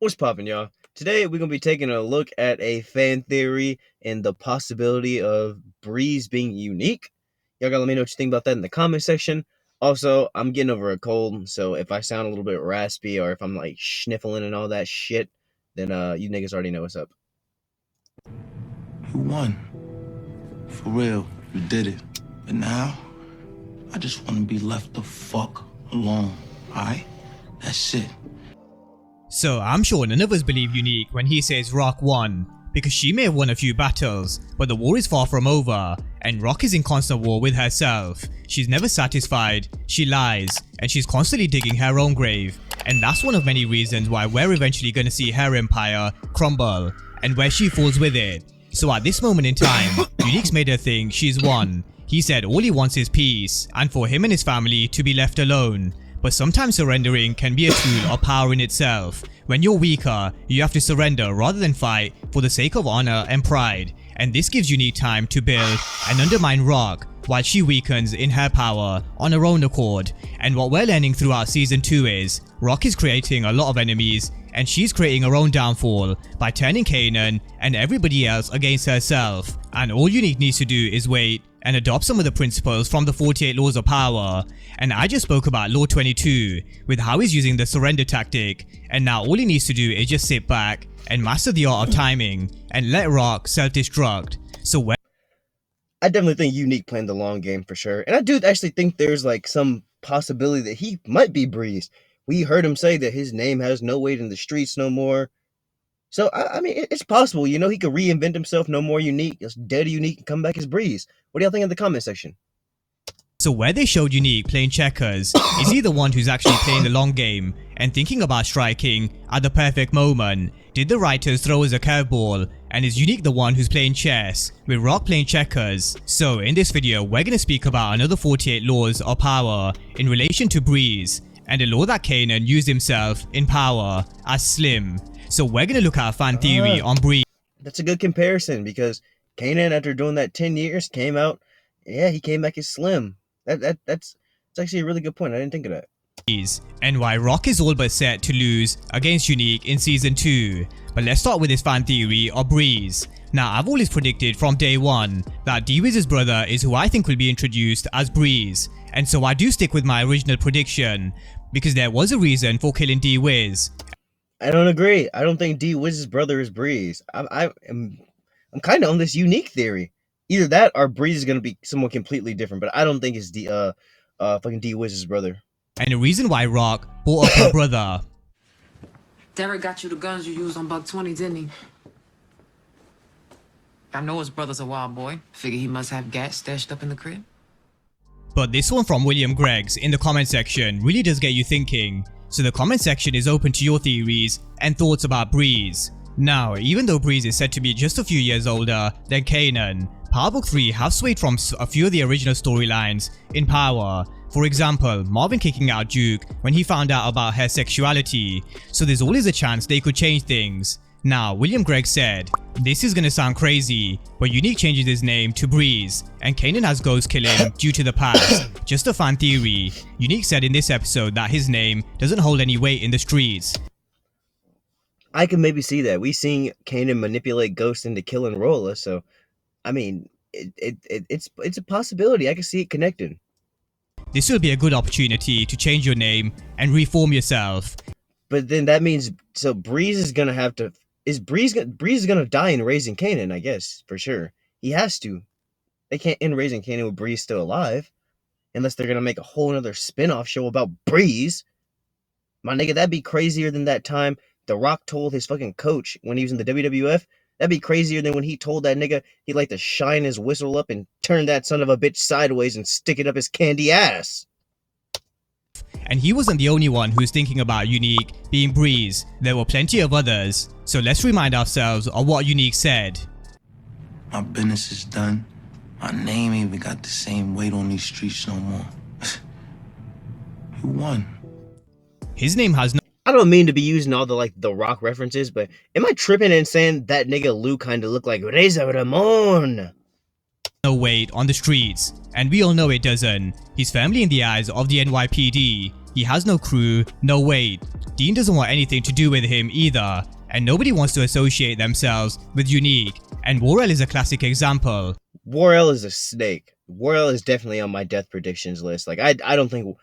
What's poppin', y'all? Today we're gonna be taking a look at a fan theory and the possibility of Breeze being unique. Y'all gotta let me know what you think about that in the comment section. Also, I'm getting over a cold, so if I sound a little bit raspy or if I'm like sniffling and all that shit, then you niggas already know what's up. You won. For real, you did it. But now, I just want to be left the fuck alone, alright? That's it. So I'm sure none of us believe Unique when he says Rock won, because she may have won a few battles, but the war is far from over, and Rock is in constant war with herself. She's never satisfied, she lies, and she's constantly digging her own grave, and that's one of many reasons why we're eventually gonna see her empire crumble, and where she falls with it. So at this moment in time, Unique's made her think she's won. He said all he wants is peace, and for him and his family to be left alone. But sometimes surrendering can be a tool of power in itself. When you're weaker, you have to surrender rather than fight for the sake of honor and pride. And this gives Unique time to build and undermine Rock while she weakens in her power on her own accord. And what we're learning throughout season 2 is Rock is creating a lot of enemies and she's creating her own downfall by turning Kanan and everybody else against herself. And all Unique needs to do is wait and adopt some of the principles from the 48 laws of power. And I just spoke about law 22 with how he's using the surrender tactic, and now all he needs to do is just sit back and master the art of timing and let Rock self-destruct. So I definitely think Unique playing the long game for sure, and I do actually think there's like some possibility that he might be Breeze. We heard him say that his name has no weight in the streets no more. So, I mean, it's possible, you know, he could reinvent himself, no more Unique, just dead Unique, and come back as Breeze. What do y'all think in the comment section? So where they showed Unique playing checkers, is he the one who's actually playing the long game and thinking about striking at the perfect moment? Did the writers throw us a curveball? And is Unique the one who's playing chess, with Rock playing checkers? So in this video, we're gonna speak about another 48 laws of power in relation to Breeze, and the law that Kanan used himself in power as Slim. So we're gonna look at a fan theory on Breeze. That's a good comparison because Kanan, after doing that 10 years, came out, yeah, he came back as Slim. That's actually a really good point. I didn't think of that. And why Rock is all but set to lose against Unique in season 2. But let's start with this fan theory of Breeze. Now, I've always predicted from day one that D-Wiz's brother is who I think will be introduced as Breeze, and so I do stick with my original prediction because there was a reason for killing D-Wiz. I don't agree. I don't think D-Wiz's brother is Breeze. I'm kind of on this Unique theory. Either that or Breeze is gonna be someone completely different, but I don't think it's fucking D-Wiz's brother. And the reason why Rock brought up her brother. Derek got you the guns you used on Buck 20, didn't he? I know his brother's a wild boy. Figure he must have gas stashed up in the crib. But this one from William Greggs in the comment section really does get you thinking. So the comment section is open to your theories and thoughts about Breeze. Now, even though Breeze is said to be just a few years older than Kanan, Power Book 3 have swayed from a few of the original storylines in Power. For example, Marvin kicking out Duke when he found out about her sexuality, so there's always a chance they could change things. Now, William Gregg said, this is gonna sound crazy, but Unique changes his name to Breeze, and Kanan has ghost kill him due to the past. Just a fan theory. Unique said in this episode that his name doesn't hold any weight in the streets. I can maybe see that. We've seen Kanan manipulate Ghost into killing Rolla, so I mean, it's a possibility. I can see it connected. This will be a good opportunity to change your name and reform yourself. But then that means so Breeze is gonna have to. Breeze is gonna die in Raising Kanan, I guess, for sure. He has to. They can't end Raising Kanan with Breeze still alive, unless they're gonna make a whole another spin-off show about Breeze. My nigga, that'd be crazier than that time The Rock told his fucking coach when he was in the WWF. That'd be crazier than when he told that nigga he'd like to shine his whistle up and turn that son of a bitch sideways and stick it up his candy ass. And he wasn't the only one who's thinking about Unique being Breeze. There were plenty of others. So let's remind ourselves of what Unique said. My business is done. My name even got the same weight on these streets no more. You won. His name has no I don't mean to be using all the Rock references, but am I tripping and saying that nigga Lou kind of looked like Reza Ramon? weight on the streets, and we all know it doesn't. He's firmly in the eyes of the NYPD. He has no crew, no weight. Dean doesn't want anything to do with him either, and nobody wants to associate themselves with Unique, and War-El is a classic example. War-El is a snake. War-El is definitely on my death predictions list. Like I think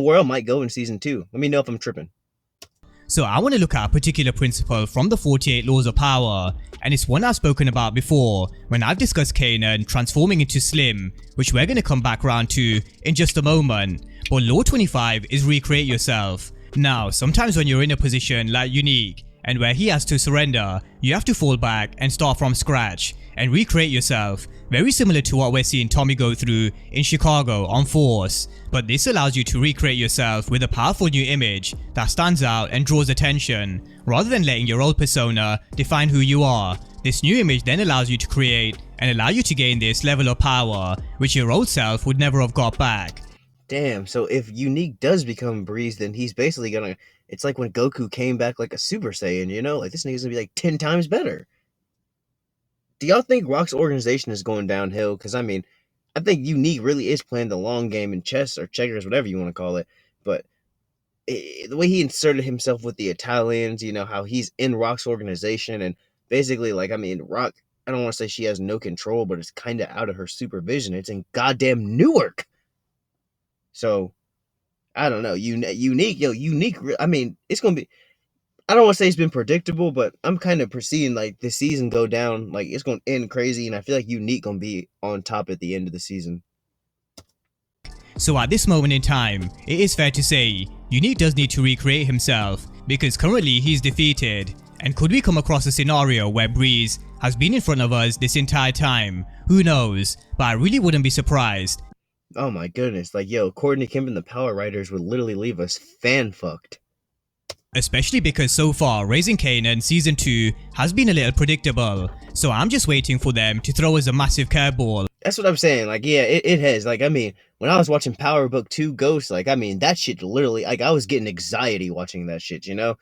War-El might go in season 2. Let me know if I'm tripping. So I want to look at a particular principle from the 48 Laws of Power, and it's one I've spoken about before when I've discussed Kanan transforming into Slim, which we're going to come back around to in just a moment. But Law 25 is recreate yourself. Now, sometimes when you're in a position like Unique, and where he has to surrender, you have to fall back and start from scratch and recreate yourself, very similar to what we're seeing Tommy go through in Chicago on Force. But this allows you to recreate yourself with a powerful new image that stands out and draws attention, rather than letting your old persona define who you are. This new image then allows you to create and allow you to gain this level of power, which your old self would never have got back. Damn, so if Unique does become Breeze, then he's basically gonna... It's like when Goku came back like a Super Saiyan, you know? Like, this nigga's gonna be like 10 times better. Do y'all think Rock's organization is going downhill? Because, I mean, I think Unique really is playing the long game in chess or checkers, whatever you want to call it. But the way he inserted himself with the Italians, you know, how he's in Rock's organization, and basically, like, I mean, Rock, I don't want to say she has no control, but it's kind of out of her supervision. It's in goddamn Newark. So, I don't know. Unique. I mean, it's gonna be. I don't want to say it's been predictable, but I'm kind of perceiving like the season go down. Like it's gonna end crazy, and I feel like Unique gonna be on top at the end of the season. So at this moment in time, it is fair to say, Unique does need to recreate himself, because currently he's defeated. And could we come across a scenario where Breeze has been in front of us this entire time? Who knows, but I really wouldn't be surprised. Oh my goodness, like yo, Courtney Kim and the Power Riders would literally leave us fan fucked. Especially because so far, Raising Kanan Season 2 has been a little predictable, so I'm just waiting for them to throw us a massive curveball. That's what I'm saying, like yeah, it has. Like I mean, when I was watching Power Book 2 Ghost, like I mean, that shit literally, like I was getting anxiety watching that shit, you know?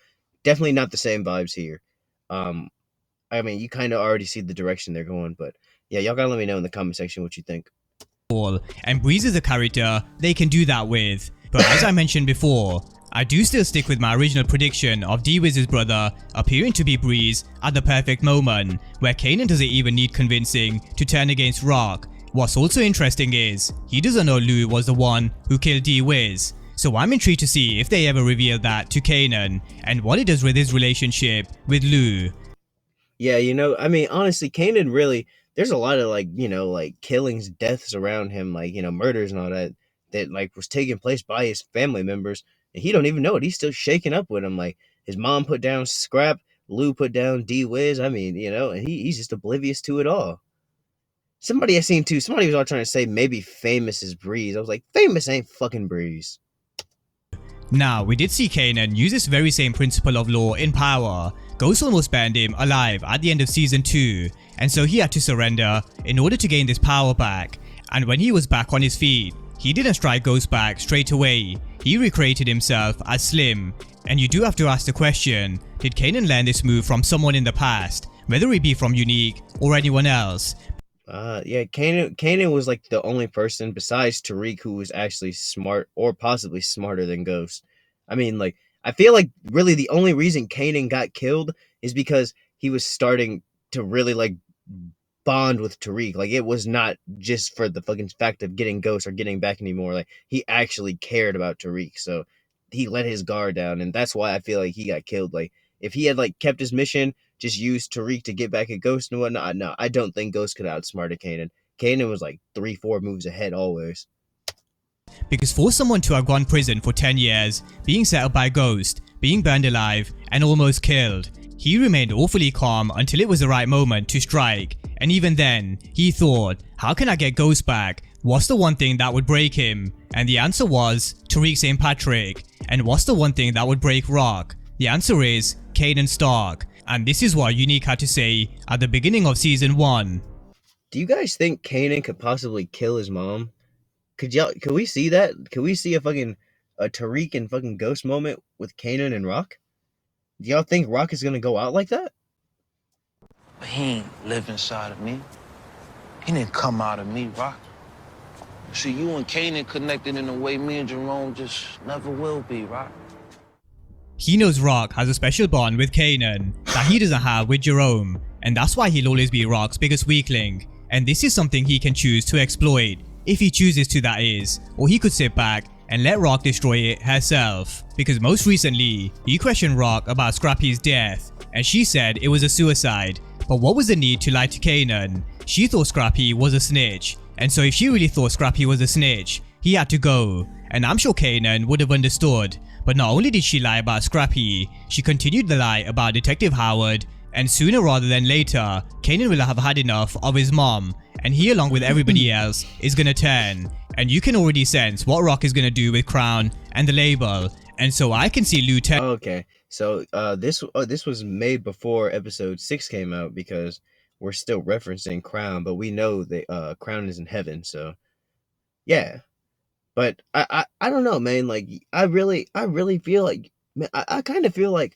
Definitely not the same vibes here. I mean, you kind of already see the direction they're going, but yeah, y'all gotta let me know in the comment section what you think. And Breeze is a character they can do that with. But as I mentioned before, I do still stick with my original prediction of D-Wiz's brother appearing to be Breeze at the perfect moment, where Kanan doesn't even need convincing to turn against Rock. What's also interesting is, he doesn't know Lou was the one who killed D-Wiz. So I'm intrigued to see if they ever reveal that to Kanan, and what it does with his relationship with Lou. Yeah, you know, I mean, honestly, Kanan really, there's a lot of like, you know, like killings, deaths around him, like, you know, murders and all that, that like was taking place by his family members. And he don't even know it. He's still shaking up with him. Like his mom put down Scrap, Lou put down D-Wiz. I mean, you know, and he's just oblivious to it all. Somebody I seen too, somebody was all trying to say maybe Famous is Breeze. I was like, Famous ain't fucking Breeze. Now, we did see Kanan use this very same principle of law in Power. Ghost almost burned him alive at the end of Season 2, and so he had to surrender in order to gain this power back. And when he was back on his feet, he didn't strike Ghost back straight away. He recreated himself as Slim. And you do have to ask the question, did Kanan learn this move from someone in the past, whether it be from Unique or anyone else? Yeah, Kanan was like the only person besides Tariq who was actually smart or possibly smarter than Ghost. I mean, like, I feel like really the only reason Kanan got killed is because he was starting to really like bond with Tariq. Like, it was not just for the fucking fact of getting Ghost or getting back anymore. Like, he actually cared about Tariq, so he let his guard down, and that's why I feel like he got killed. Like, if he had like kept his mission, just used Tariq to get back at Ghost and whatnot, no, I don't think Ghost could have outsmarted Kanan. Kanan was like 3-4 moves ahead always. Because for someone to have gone prison for 10 years, being set up by Ghost, being burned alive, and almost killed, he remained awfully calm until it was the right moment to strike. And even then, he thought, how can I get Ghost back? What's the one thing that would break him? And the answer was Tariq St. Patrick. And what's the one thing that would break Rock? The answer is Kanan Stark. And this is what Unique had to say at the beginning of Season 1. Do you guys think Kanan could possibly kill his mom? Could we see that? Could we see a Tariq and fucking Ghost moment with Kanan and Rock? Do y'all think Rock is gonna go out like that? But he ain't live inside of me. He didn't come out of me, Rock. See, you and Kanan connected in a way me and Jerome just never will be, right? He knows Rock has a special bond with Kanan that he doesn't have with Jerome, and that's why he'll always be Rock's biggest weakling. And this is something he can choose to exploit, if he chooses to, that is, or he could sit back and let Rock destroy it herself. Because most recently, he questioned Rock about Scrappy's death, and she said it was a suicide. But what was the need to lie to Kanan? She thought Scrappy was a snitch, and so if she really thought Scrappy was a snitch, he had to go. And I'm sure Kanan would have understood. But not only did she lie about Scrappy, she continued the lie about Detective Howard, and sooner rather than later, Kanan will have had enough of his mom, and he along with everybody else is gonna turn. And you can already sense what Rock is gonna do with Crown and the label, and so I can see Lieutenant. Okay, so this was made before episode 6 came out because we're still referencing Crown, but we know that Crown is in heaven, so yeah. But I don't know, man. Like I really feel like, man, I kind of feel like,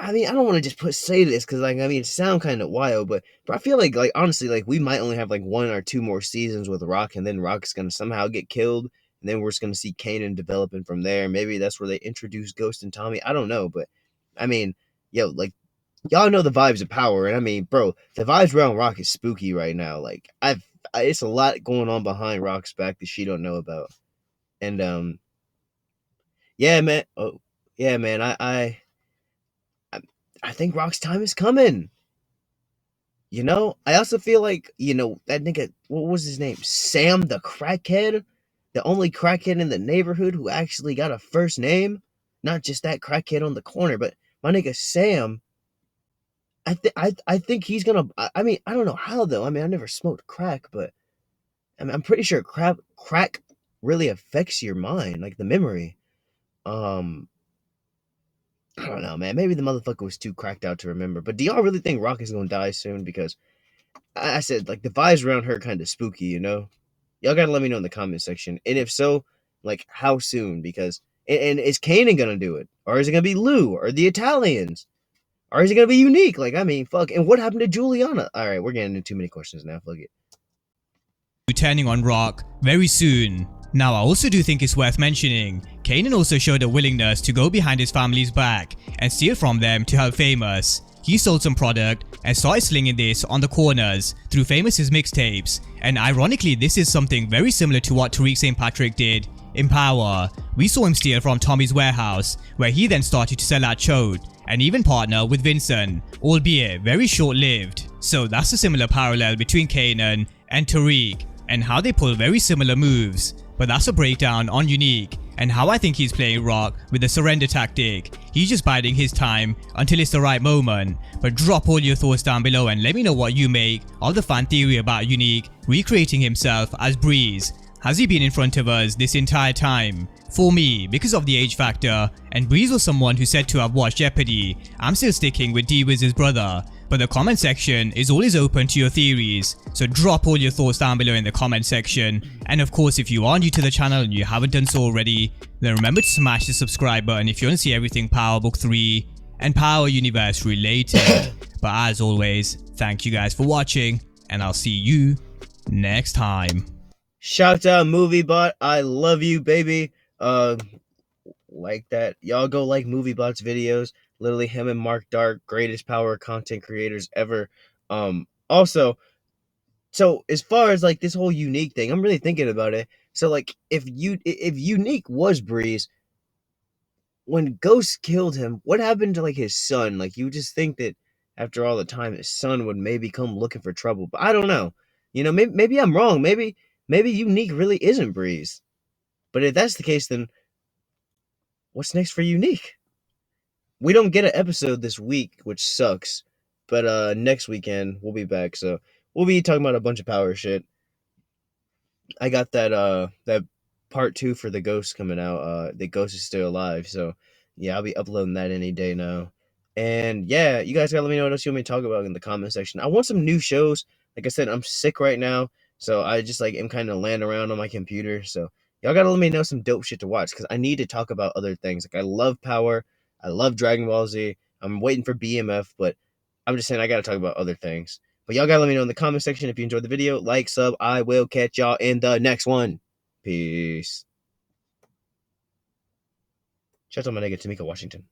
I mean, I don't want to just say this because, like, I mean, it sound kind of wild, but I feel like honestly, like we might only have like 1 or 2 more seasons with Rock, and then Rock's gonna somehow get killed, and then we're just gonna see Kanan developing from there. Maybe that's where they introduce Ghost and Tommy. I don't know, but I mean, yo, like y'all know the vibes of Power, and I mean, bro, the vibes around Rock is spooky right now. Like it's a lot going on behind Rock's back that she don't know about. And yeah, man. Oh, yeah, man. I I think Rock's time is coming. You know, I also feel like, that nigga, what was his name? Sam the crackhead, the only crackhead in the neighborhood who actually got a first name, not just that crackhead on the corner, but my nigga Sam. I think he's gonna. I mean, I don't know how though. I mean, I never smoked crack, but I mean, I'm pretty sure crack really affects your mind, like the memory. Um, I don't know, man. Maybe the motherfucker was too cracked out to remember. But do y'all really think Rock is gonna die soon? Because I said, like, the vibes around her kind of spooky, you know? Y'all gotta let me know in the comment section. And if so, like, how soon? Because, and is Kanan gonna do it? Or is it gonna be Lou? Or the Italians? Or is it gonna be Unique? Like, I mean, fuck. And what happened to Juliana? Alright, we're getting into too many questions now. Fuck it. Turning on Rock very soon. Now I also do think it's worth mentioning, Kanan also showed a willingness to go behind his family's back and steal from them to help Famous. He sold some product and started slinging this on the corners through Famous's mixtapes, and ironically this is something very similar to what Tariq St. Patrick did in Power. We saw him steal from Tommy's warehouse, where he then started to sell out Chode and even partner with Vincent, albeit very short-lived. So that's a similar parallel between Kanan and Tariq, and how they pull very similar moves. But that's a breakdown on Unique and how I think he's playing Rock with the surrender tactic. He's just biding his time until it's the right moment. But drop all your thoughts down below and let me know what you make of the fan theory about Unique recreating himself as Breeze. Has he been in front of us this entire time? For me, because of the age factor, and Breeze was someone who said to have watched Jeopardy, I'm still sticking with D-Wiz's brother. But the comment section is always open to your theories, so drop all your thoughts down below in the comment section. And of course, if you are new to the channel and you haven't done so already, then remember to smash the subscribe button if you want to see everything Power Book 3 and Power Universe related. But as always, thank you guys for watching, and I'll see you next time. Shout out MovieBot. I love you, baby. Like that. Y'all go like MovieBot's videos. Literally him and Mark Dark, greatest Power content creators ever. Also, so as far as like this whole Unique thing, I'm really thinking about it. So like if Unique was Breeze, when Ghost killed him, what happened to like his son? Like you just think that after all the time his son would maybe come looking for trouble. But I don't know. You know, maybe I'm wrong. Maybe Unique really isn't Breeze. But if that's the case, then what's next for Unique? We don't get an episode this week, which sucks. But next weekend we'll be back, so we'll be talking about a bunch of Power shit. I got that part 2 for the Ghost coming out. The Ghost is still alive, so yeah, I'll be uploading that any day now. And yeah, you guys gotta let me know what else you want me to talk about in the comment section. I want some new shows. Like I said, I'm sick right now, so I just like am kind of laying around on my computer. So y'all gotta let me know some dope shit to watch because I need to talk about other things. Like I love Power, I love Dragon Ball Z. I'm waiting for BMF, but I'm just saying I gotta talk about other things. But y'all gotta let me know in the comment section if you enjoyed the video. Like, sub. I will catch y'all in the next one. Peace. Shout out to my nigga Tamika Washington.